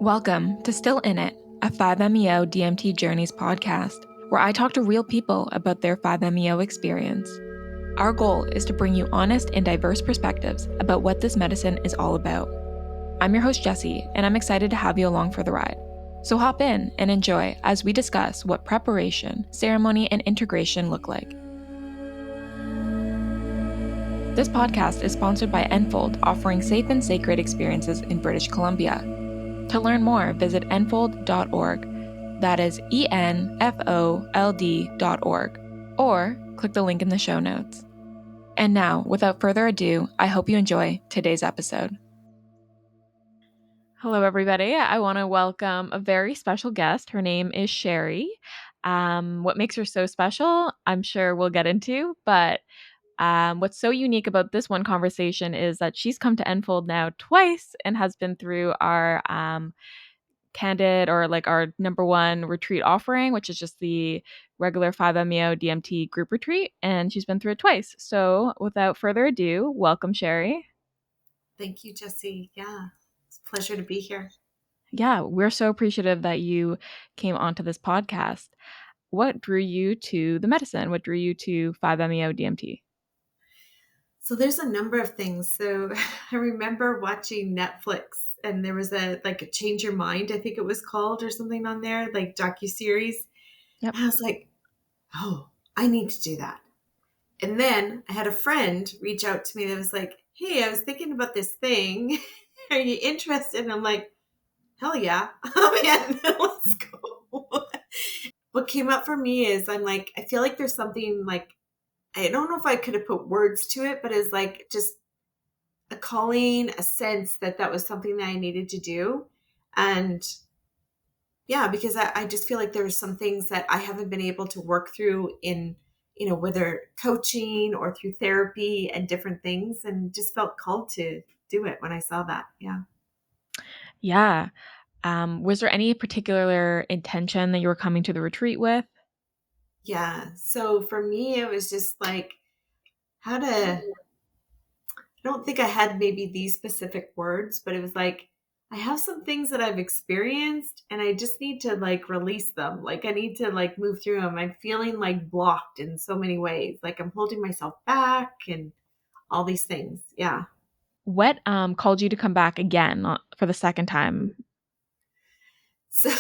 Welcome to Still In It, a 5-MeO DMT Journeys podcast, where I talk to real people about their 5-MeO experience. Our goal is to bring you honest and diverse perspectives about what this medicine is all about. I'm your host, Jessie, and I'm excited to have you along for the ride. So hop in and enjoy as we discuss what preparation, ceremony, and integration look like. This podcast is sponsored by Enfold, offering safe and sacred experiences in British Columbia. To learn more, visit enfold.org. That is enfold.org. Or click the link in the show notes. And now, without further ado, I hope you enjoy today's episode. Hello, everybody. I want to welcome a very special guest. Her name is Sherry. What makes her so special, I'm sure we'll get into, but what's so unique about this one conversation is that she's come to Enfold now twice and has been through our candid or like our number one retreat offering, which is just the regular 5-MeO DMT group retreat. And she's been through it twice. So without further ado, welcome, Sherry. Thank you, Jessie. Yeah, it's a pleasure to be here. Yeah, we're so appreciative that you came onto this podcast. What drew you to the medicine? What drew you to 5-MeO DMT? So there's a number of things. So I remember watching Netflix and there was a Change Your Mind, I think it was called, or something on there, like docuseries. Yep. And I was like, oh, I need to do that. And then I had a friend reach out to me that was like, hey, I was thinking about this thing. Are you interested? And I'm like, hell yeah. I'm in. Let's go. What came up for me is I feel like there's something like, I don't know if I could have put words to it, but it's like just a calling, a sense that was something that I needed to do. And yeah, because I just feel like there are some things that I haven't been able to work through in, whether coaching or through therapy and different things, and just felt called to do it when I saw that. Yeah. Yeah. Was there any particular intention that you were coming to the retreat with? Yeah. So for me, it was just like how to, I don't think I had maybe these specific words, but it was like, I have some things that I've experienced and I just need to like release them. Like I need to like move through them. I'm feeling like blocked in so many ways. Like I'm holding myself back and all these things. Yeah. What called you to come back again for the second time? So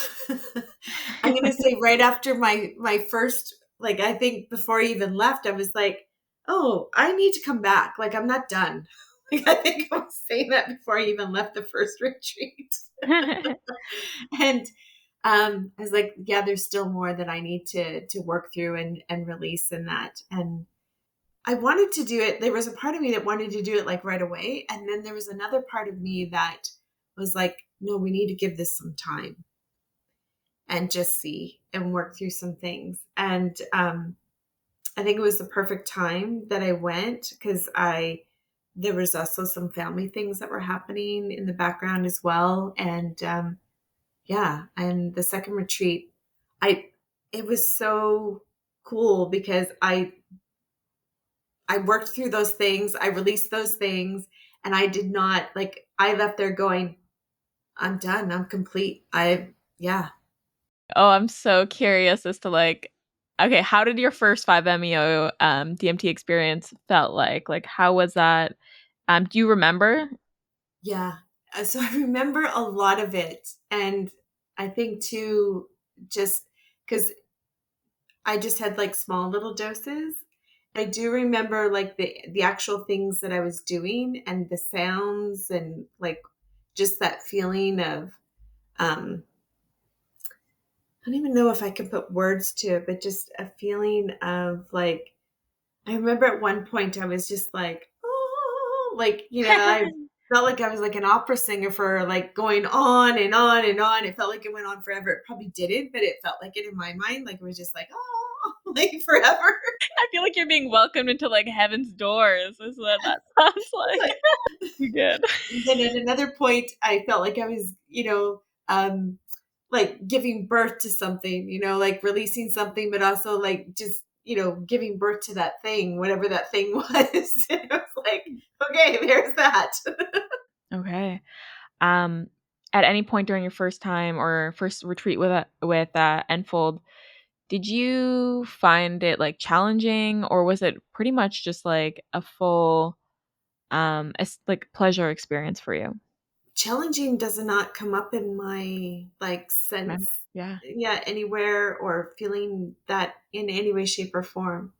I'm going to say right after my first, like I think before I even left, I was like, oh, I need to come back. Like I'm not done. Like I think I was saying that before I even left the first retreat. And I was like, yeah, there's still more that I need to work through and release in that. And I wanted to do it. There was a part of me that wanted to do it like right away. And then there was another part of me that was like, no, we need to give this some time and just see and work through some things. And I think it was the perfect time that I went because there was also some family things that were happening in the background as well. And yeah, and the second retreat, it was so cool because I worked through those things, I released those things, and I did not like I left there going, I'm done, I'm complete. Yeah. Oh, I'm so curious as to like, okay, how did your first 5-MeO DMT experience felt like? Like, how was that? Do you remember? Yeah. So I remember a lot of it. And I think too, just because I just had like small little doses. I do remember like the actual things that I was doing and the sounds and like just that feeling of I don't even know if I can put words to it, but just a feeling of like I remember at one point I was just like, oh, like, I felt like I was like an opera singer for like going on and on and on. It felt like it went on forever. It probably didn't, but it felt like it in my mind. Like it was just like, oh, like forever. I feel like you're being welcomed into like heaven's doors, is what that sounds like. You good. And then at another point, I felt like I was, like giving birth to something, like releasing something, but also like just, giving birth to that thing, whatever that thing was. It was like, okay, there's that. Okay. Um, at any point during your first time or first retreat with Enfold, did you find it, like, challenging, or was it pretty much just, like, a full, like, pleasure experience for you? Challenging does not come up in my like sense, Yeah. yeah, anywhere or feeling that in any way, shape, or form.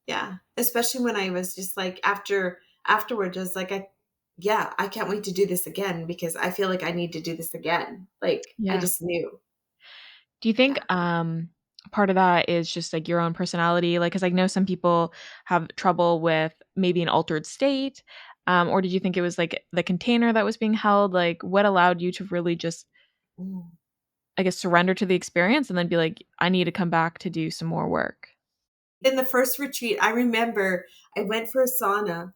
Yeah. Especially when I was just like afterwards, I was like, yeah, I can't wait to do this again because I feel like I need to do this again. Like I Yeah. just knew. Do you think, Yeah. part of that is just, like, your own personality? Like, because I know some people have trouble with maybe an altered state, or did you think it was, like, the container that was being held? Like, what allowed you to really just, Mm. I guess, surrender to the experience and then be like, "I need to come back to do some more work?" In the first retreat, I remember I went for a sauna.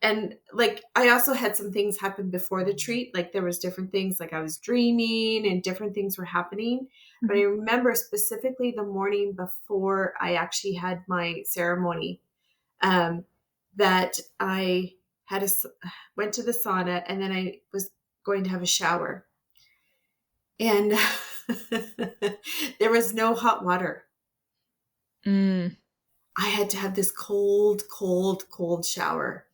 And like I also had some things happen before the treat, like there was different things, like I was dreaming and different things were happening. But I Mhm. remember specifically the morning before I actually had my ceremony, um, that I had went to the sauna and then I was going to have a shower, and there was no hot water. Mm, I had to have this cold, cold, cold shower.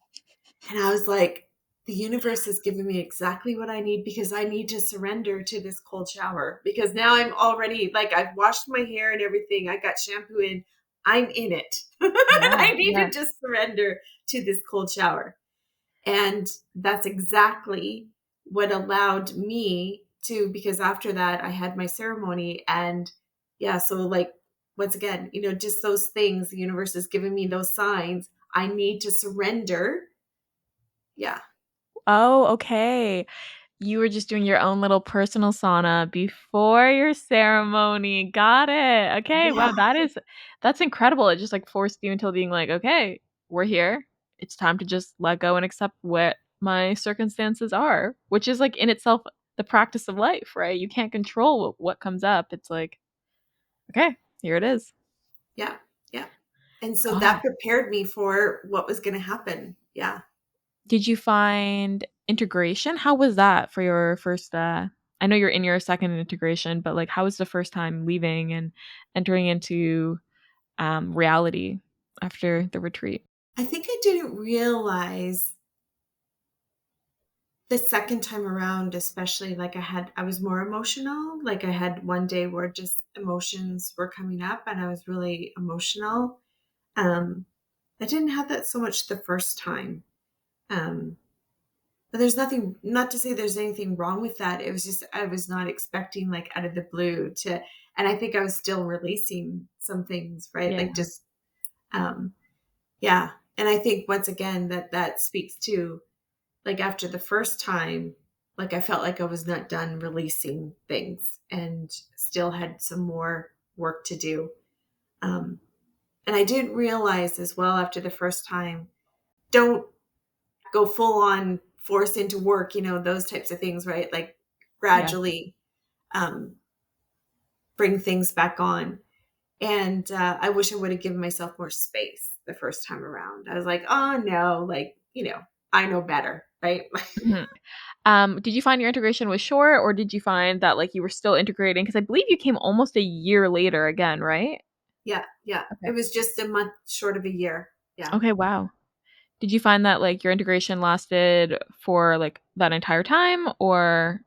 And I was like, the universe has given me exactly what I need because I need to surrender to this cold shower because now I'm already like, I've washed my hair and everything. I got shampoo in. I'm in it. yeah, I need to yeah. just surrender to this cold shower. And that's exactly what allowed me to, because after that, I had my ceremony. And yeah, so like, once again, just those things, the universe has given me those signs. I need to surrender. Yeah. Oh, okay. You were just doing your own little personal sauna before your ceremony. Got it. Okay, Yeah. wow, that's incredible. It just, like, forced you until being like, "Okay, we're here. It's time to just let go and accept what my circumstances are," which is, like, in itself the practice of life, right? You can't control what comes up. It's like, "Okay, here it is." Yeah. Yeah. And so Got that it. prepared me for what was going to happen. Yeah. Did you find integration? How was that for your first, I know you're in your second integration, but, like, how was the first time leaving and entering into, reality after the retreat? I think I didn't realize the second time around, especially like I was more emotional. Like I had one day where just emotions were coming up and I was really emotional. Um, I didn't have that so much the first time. Um, but there's nothing, not to say there's anything wrong with that. It was just, I was not expecting like out of the blue to, and I think I was still releasing some things, right? Yeah. Like just, um, yeah. And I think once again that speaks to like after the first time, like I felt like I was not done releasing things and still had some more work to do. Um, and I didn't realize as well after the first time, don't go full on force into work, those types of things, right? Like Yeah. gradually um, bring things back on. And I wish I would have given myself more space the first time around. I was like, oh no, like, I know better, right? Mhm. Did you find your integration was short, or did you find that, like, you were still integrating? Because I believe you came almost a year later again, right? Yeah, yeah. It Okay. was just a month short of a year. Yeah. Okay, wow. Did you find that, like, your integration lasted for, like, that entire time or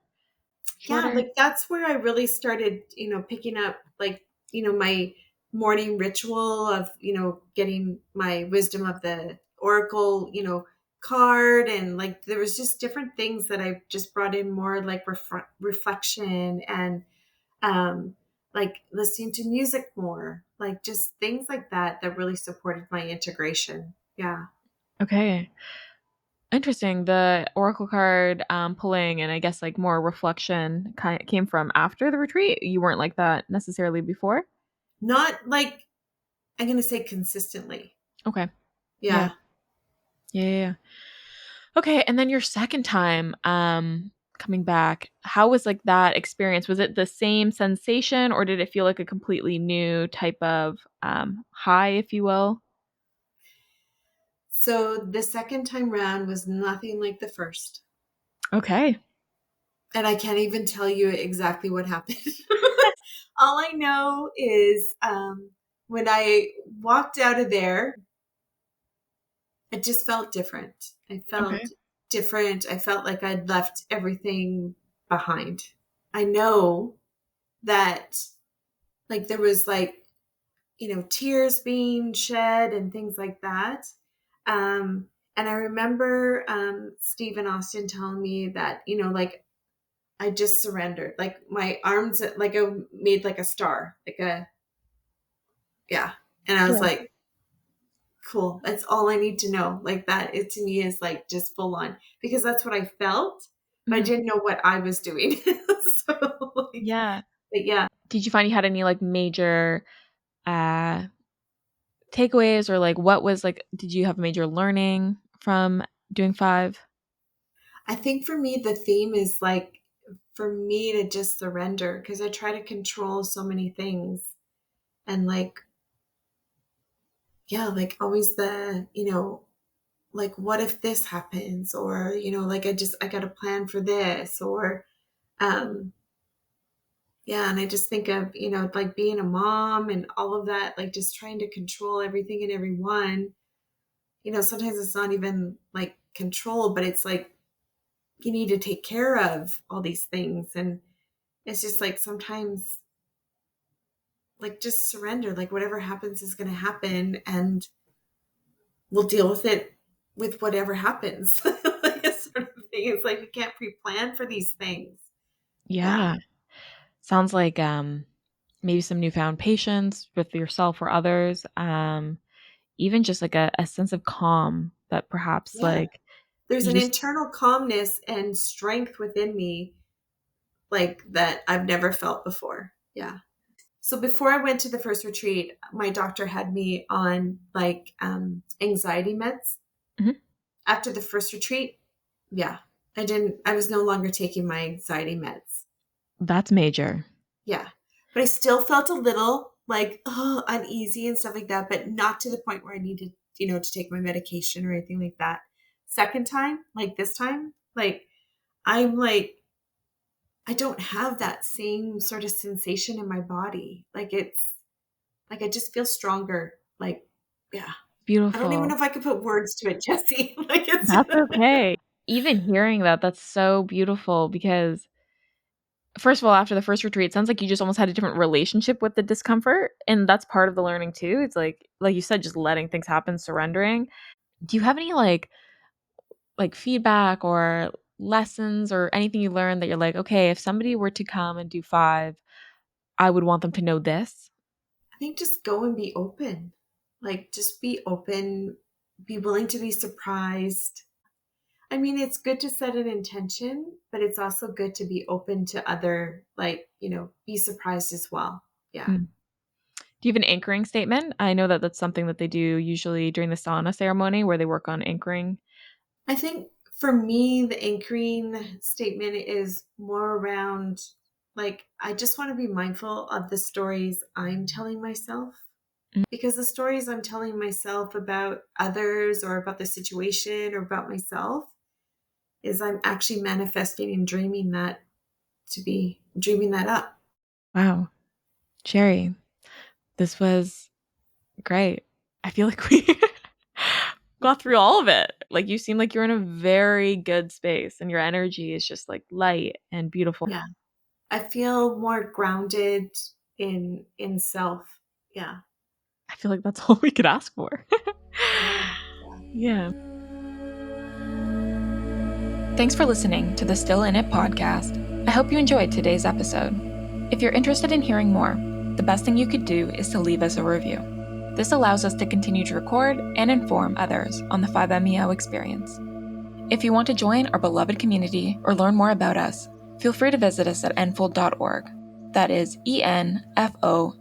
Yeah, shorter? like that's where I really started, picking up like, my morning ritual of, getting my wisdom of the oracle, card, and like there was just different things that I just brought in more like reflection and um like listening to music more, like just things like that really supported my integration. Yeah. Okay. Interesting. The oracle card, pulling and I guess, like, more reflection came from after the retreat? You weren't like that necessarily before? Not like I'm going to say consistently. Okay. Yeah. Yeah. Yeah, yeah, yeah. Okay, and then your second time, coming back, how was, like, that experience? Was it the same sensation, or did it feel like a completely new type of, high, if you will? So the second time round was nothing like the first. Okay. And I can't even tell you exactly what happened. All I know is when I walked out of there, I just felt different. I Okay. felt different. I felt like I'd left everything behind. I know that like there was like, tears being shed and things like that. And I remember Steve Austin telling me that, like I just surrendered. Like my arms, like I made like a star, like a, yeah. And I was Sure. like, cool. That's all I need to know. Like that, it to me is like just full on because that's what I felt, but I Mhm. didn't know what I was doing. So like, Yeah. but yeah, Did you find you had any, like, major, uh, takeaways or, like, what was, like did you have major learning from doing 5? I think for me, the theme is like for me to just surrender because I try to control so many things and like, yeah, like always like what if this happens or like I got a plan for this or um yeah, and I just think of like being a mom and all of that, like just trying to control everything and everyone. Sometimes it's not even like control, but it's like you need to take care of all these things, and it's just like sometimes like just surrender, like whatever happens is going to happen and we'll deal with it with whatever happens. Like a sort of thing. It's like we can't pre-plan for these things. Yeah. Yeah. Sounds like, maybe some newfound patience with yourself or others, even just, like, a sense of calm that perhaps, Yeah. like, There's you an just internal calmness and strength within me like that I've never felt before. Yeah. So before I went to the first retreat, my doctor had me on like anxiety meds. Mhm. After the first retreat, yeah, I was no longer taking my anxiety meds. That's major. Yeah. But I still felt a little like uneasy and stuff like that, but not to the point where I needed, to take my medication or anything like that. Second time, like this time, like I'm like I don't have that same sort of sensation in my body. Like it's like I just feel stronger. Like, yeah. I don't even Beautiful. know if I could put words to it, Jesse. Like it's That's okay. Even hearing that, that's so beautiful because first of all, after the first retreat, it sounds like you just almost had a different relationship with the discomfort, and that's part of the learning too. It's like you said, just letting things happen, surrendering. Do you have any, like, feedback or lessons or anything you learned that you're like, "Okay, if somebody were to come and do 5, I would want them to know this?" I think just go and be open. Like just be open, be willing to be surprised. I mean, it's good to set an intention, but it's also good to be open to other like, be surprised as well. Yeah. Mm. Do you have an anchoring statement? I know that that's something that they do usually during the sauna ceremony where they work on anchoring. I think for me, the anchoring statement is more around like, I just want to be mindful of the stories I'm telling myself Mm, because the stories I'm telling myself about others or about the situation or about myself is I'm actually manifesting and dreaming that up. wow. Cherry, this was great. I feel like we got through all of it. Like, you seem like you're in a very good space, and your energy is just, like, light and beautiful. Yeah. I feel more grounded in self. Yeah. I feel like that's all we could ask for. Yeah. Yeah. Yeah. Thanks for listening to the Still In It podcast. I hope you enjoyed today's episode. If you're interested in hearing more, the best thing you could do is to leave us a review. This allows us to continue to record and inform others on the 5MEO experience. If you want to join our beloved community or learn more about us, feel free to visit us at enfold.org. That is enfold.org.